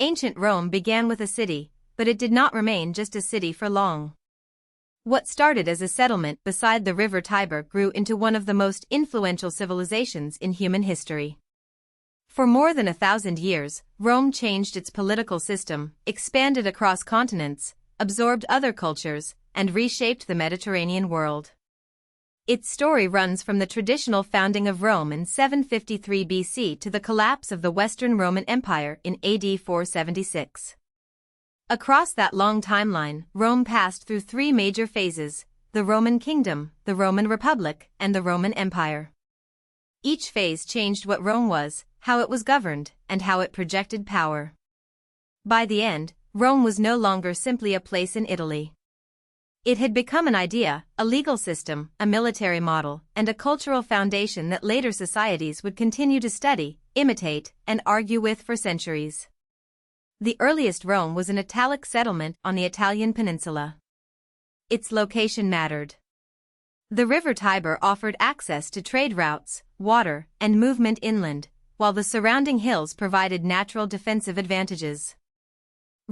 Ancient Rome began with a city, but it did not remain just a city for long. What started as a settlement beside the river Tiber grew into one of the most influential civilizations in human history. For more than 1,000 years, Rome changed its political system, expanded across continents, absorbed other cultures, and reshaped the Mediterranean world. Its story runs from the traditional founding of Rome in 753 BC to the collapse of the Western Roman Empire in AD 476. Across that long timeline, Rome passed through three major phases: the Roman Kingdom, the Roman Republic, and the Roman Empire. Each phase changed what Rome was, how it was governed, and how it projected power. By the end, Rome was no longer simply a place in Italy. It had become an idea, a legal system, a military model, and a cultural foundation that later societies would continue to study, imitate, and argue with for centuries. The earliest Rome was an Italic settlement on the Italian peninsula. Its location mattered. The river Tiber offered access to trade routes, water, and movement inland, while the surrounding hills provided natural defensive advantages.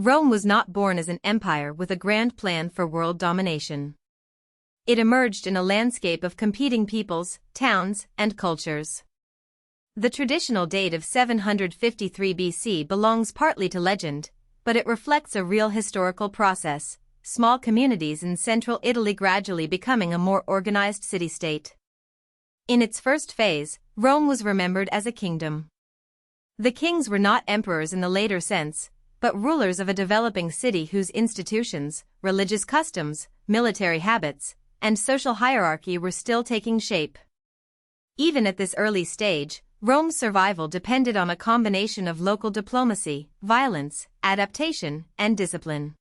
Rome was not born as an empire with a grand plan for world domination. It emerged in a landscape of competing peoples, towns, and cultures. The traditional date of 753 BC belongs partly to legend, but it reflects a real historical process: small communities in central Italy gradually becoming a more organized city-state. In its first phase, Rome was remembered as a kingdom. The kings were not emperors in the later sense, but rulers of a developing city whose institutions, religious customs, military habits, and social hierarchy were still taking shape. Even at this early stage, Rome's survival depended on a combination of local diplomacy, violence, adaptation, and discipline.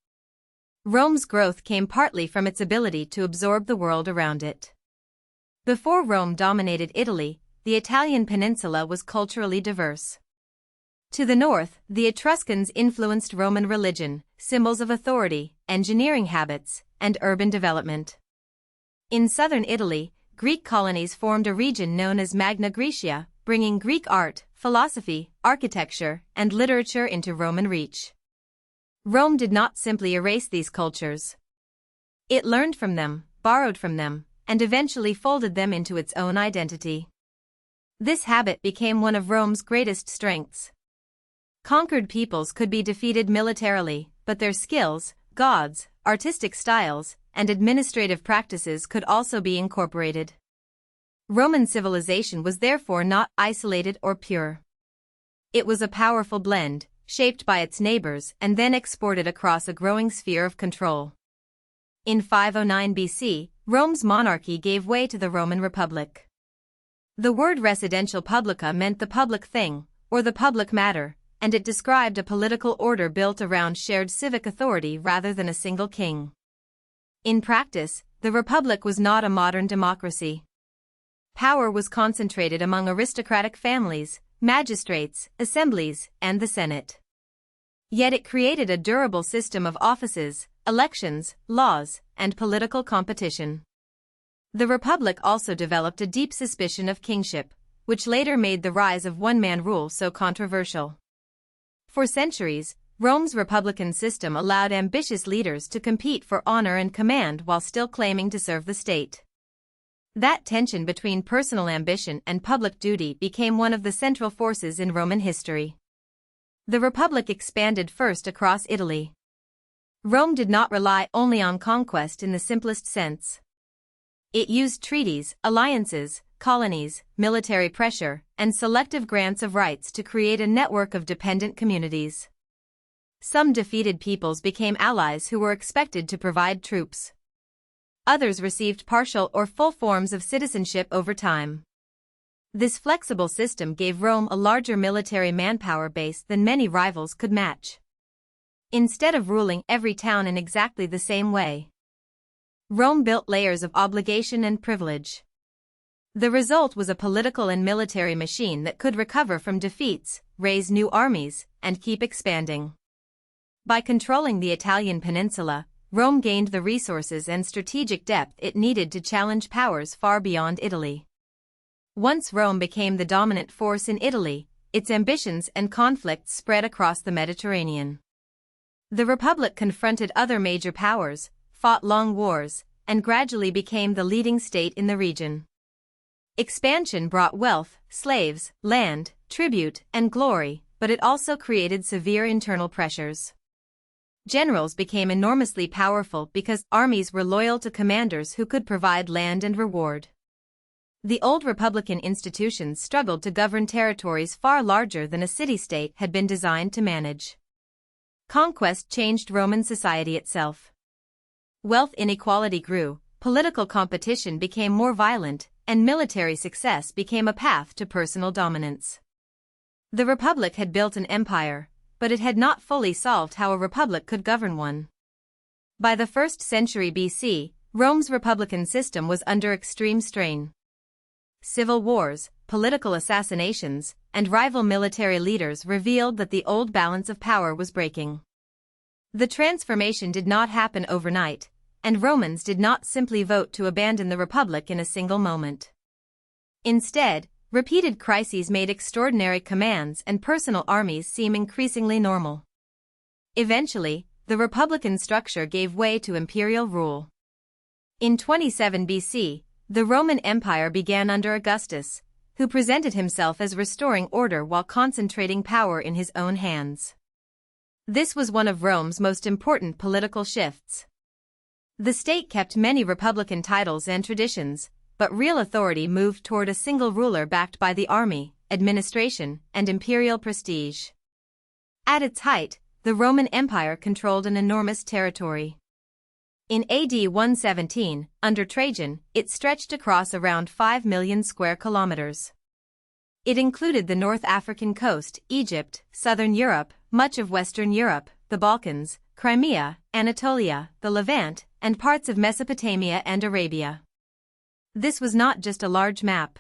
Rome's growth came partly from its ability to absorb the world around it. Before Rome dominated Italy, the Italian peninsula was culturally diverse. To the north, the Etruscans influenced Roman religion, symbols of authority, engineering habits, and urban development. In southern Italy, Greek colonies formed a region known as Magna Graecia, bringing Greek art, philosophy, architecture, and literature into Roman reach. Rome did not simply erase these cultures. It learned from them, borrowed from them, and eventually folded them into its own identity. This habit became one of Rome's greatest strengths. Conquered peoples could be defeated militarily, but their skills, gods, artistic styles, and administrative practices could also be incorporated. Roman civilization was therefore not isolated or pure. It was a powerful blend, shaped by its neighbors and then exported across a growing sphere of control. In 509 BC, Rome's monarchy gave way to the Roman Republic. The word residential publica meant the public thing, or the public matter, and it described a political order built around shared civic authority rather than a single king. In practice, the Republic was not a modern democracy. Power was concentrated among aristocratic families, magistrates, assemblies, and the Senate. Yet it created a durable system of offices, elections, laws, and political competition. The Republic also developed a deep suspicion of kingship, which later made the rise of one-man rule so controversial. For centuries, Rome's republican system allowed ambitious leaders to compete for honor and command while still claiming to serve the state. That tension between personal ambition and public duty became one of the central forces in Roman history. The Republic expanded first across Italy. Rome did not rely only on conquest in the simplest sense. It used treaties, alliances, colonies, military pressure, and selective grants of rights to create a network of dependent communities. Some defeated peoples became allies who were expected to provide troops. Others received partial or full forms of citizenship over time. This flexible system gave Rome a larger military manpower base than many rivals could match. Instead of ruling every town in exactly the same way, Rome built layers of obligation and privilege. The result was a political and military machine that could recover from defeats, raise new armies, and keep expanding. By controlling the Italian peninsula, Rome gained the resources and strategic depth it needed to challenge powers far beyond Italy. Once Rome became the dominant force in Italy, its ambitions and conflicts spread across the Mediterranean. The Republic confronted other major powers, fought long wars, and gradually became the leading state in the region. Expansion brought wealth, slaves, land, tribute, and glory, but it also created severe internal pressures. Generals became enormously powerful because armies were loyal to commanders who could provide land and reward. The old republican institutions struggled to govern territories far larger than a city-state had been designed to manage. Conquest changed Roman society itself. Wealth inequality grew, political competition became more violent, and military success became a path to personal dominance. The Republic had built an empire, but it had not fully solved how a republic could govern one. By the 1st century BC, Rome's republican system was under extreme strain. Civil wars, political assassinations, and rival military leaders revealed that the old balance of power was breaking. The transformation did not happen overnight, and Romans did not simply vote to abandon the Republic in a single moment. Instead, repeated crises made extraordinary commands and personal armies seem increasingly normal. Eventually, the republican structure gave way to imperial rule. In 27 BC, the Roman Empire began under Augustus, who presented himself as restoring order while concentrating power in his own hands. This was one of Rome's most important political shifts. The state kept many republican titles and traditions, but real authority moved toward a single ruler backed by the army, administration, and imperial prestige. At its height, the Roman Empire controlled an enormous territory. In AD 117, under Trajan, it stretched across around 5 million square kilometers. It included the North African coast, Egypt, southern Europe, much of Western Europe, the Balkans, Crimea, Anatolia, the Levant, and parts of Mesopotamia and Arabia. This was not just a large map.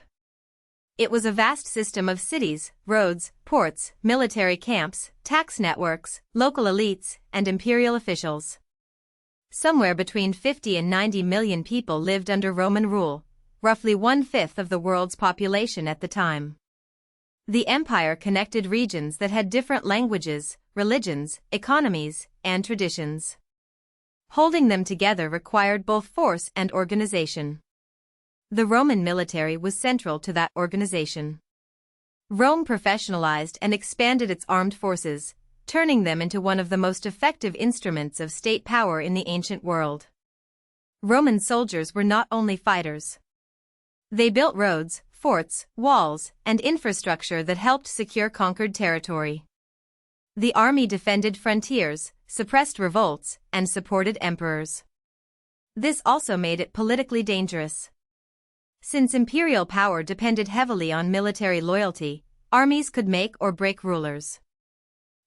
It was a vast system of cities, roads, ports, military camps, tax networks, local elites, and imperial officials. Somewhere between 50 and 90 million people lived under Roman rule, roughly 1/5 of the world's population at the time. The empire connected regions that had different languages, religions, economies, and traditions. Holding them together required both force and organization. The Roman military was central to that organization. Rome professionalized and expanded its armed forces, turning them into one of the most effective instruments of state power in the ancient world. Roman soldiers were not only fighters. They built roads, forts, walls, and infrastructure that helped secure conquered territory. The army defended frontiers, suppressed revolts, and supported emperors. This also made it politically dangerous. Since imperial power depended heavily on military loyalty, armies could make or break rulers.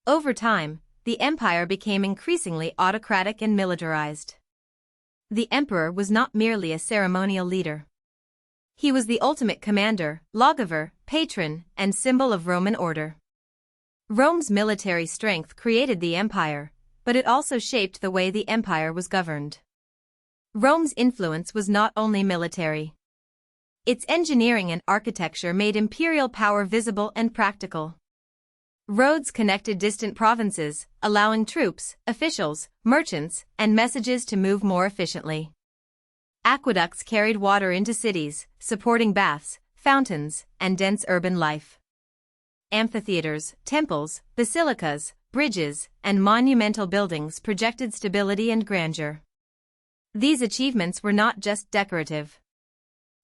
Over time, the empire became increasingly autocratic and militarized. The emperor was not merely a ceremonial leader. He was the ultimate commander, lawgiver, patron, and symbol of Roman order. Rome's military strength created the empire, but it also shaped the way the empire was governed. Rome's influence was not only military. Its engineering and architecture made imperial power visible and practical. Roads connected distant provinces, allowing troops, officials, merchants, and messages to move more efficiently. Aqueducts carried water into cities, supporting baths, fountains, and dense urban life. Amphitheaters, temples, basilicas, bridges, and monumental buildings projected stability and grandeur. These achievements were not just decorative.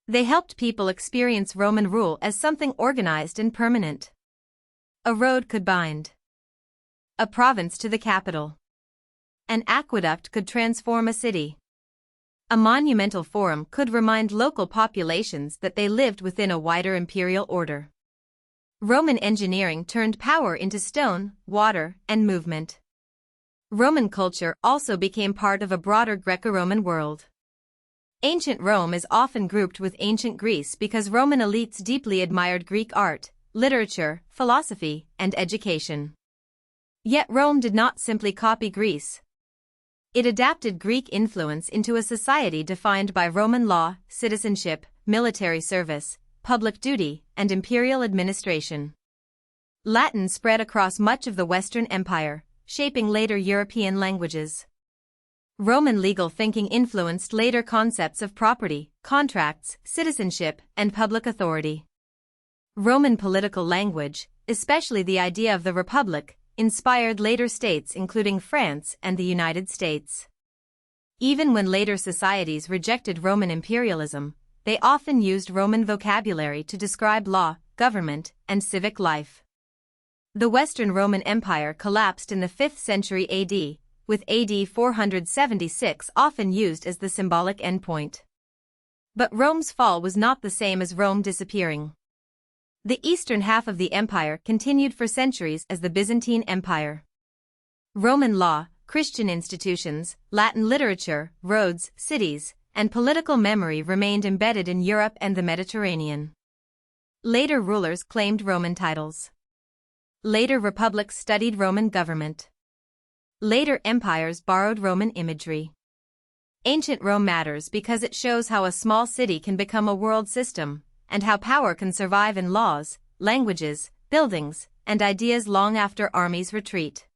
They helped people experience Roman rule as something organized and permanent. A road could bind a province to the capital. An aqueduct could transform a city. A monumental forum could remind local populations that they lived within a wider imperial order. Roman engineering turned power into stone, water, and movement. Roman culture also became part of a broader Greco-Roman world. Ancient Rome is often grouped with ancient Greece because Roman elites deeply admired Greek art, literature, philosophy, and education. Yet Rome did not simply copy Greece. It adapted Greek influence into a society defined by Roman law, citizenship, military service, public duty, and imperial administration. Latin spread across much of the Western Empire, shaping later European languages. Roman legal thinking influenced later concepts of property, contracts, citizenship, and public authority. Roman political language, especially the idea of the Republic, inspired later states including France and the United States. Even when later societies rejected Roman imperialism, they often used Roman vocabulary to describe law, government, and civic life. The Western Roman Empire collapsed in the 5th century AD, with AD 476 often used as the symbolic endpoint. But Rome's fall was not the same as Rome disappearing. The eastern half of the empire continued for centuries as the Byzantine Empire. Roman law, Christian institutions, Latin literature, roads, cities, and political memory remained embedded in Europe and the Mediterranean. Later rulers claimed Roman titles. Later republics studied Roman government. Later empires borrowed Roman imagery. Ancient Rome matters because it shows how a small city can become a world system, and how power can survive in laws, languages, buildings, and ideas long after armies retreat.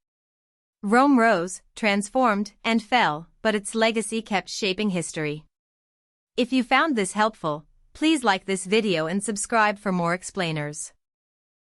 Rome rose, transformed, and fell, but its legacy kept shaping history. If you found this helpful, please like this video and subscribe for more explainers.